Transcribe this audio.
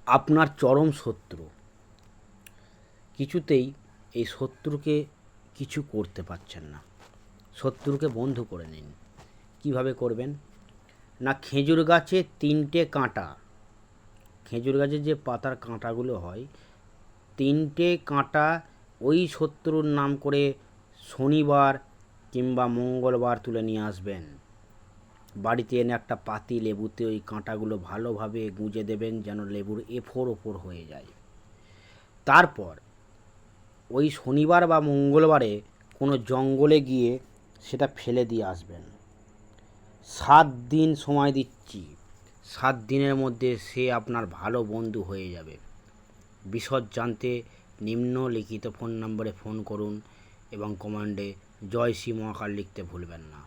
আপনার চরম শত্রু, কিছুতেই এই শত্রুকে কিছু করতে পারছেন না। শত্রুকে বন্ধু করে নিন। কিভাবে করবেন না, খেজুর গাছে 3টে কাঁটা, খেজুর গাছের যে পাতার কাঁটাগুলো হয় 3টে কাঁটা ওই শত্রুর নাম করে শনিবার কিংবা মঙ্গলবার তুলে নিয়ে আসবেন। বাড়িতে এনে একটা পাতি লেবুতে ওই কাঁটাগুলো ভালোভাবে গুঁজে দেবেন যেন লেবুর এফোর ওপর হয়ে যায়। তারপর ওই শনিবার বা মঙ্গলবারে কোনো জঙ্গলে গিয়ে সেটা ফেলে দিয়ে আসবেন। 7 দিন সময় দিচ্ছি, 7 দিনের মধ্যে সে আপনার ভালো বন্ধু হয়ে যাবে। বিশদ জানতে নিম্নলিখিত ফোন নম্বরে ফোন করুন এবং কমান্ডে জয় শ্রী মহাকাল লিখতে ভুলবেন না।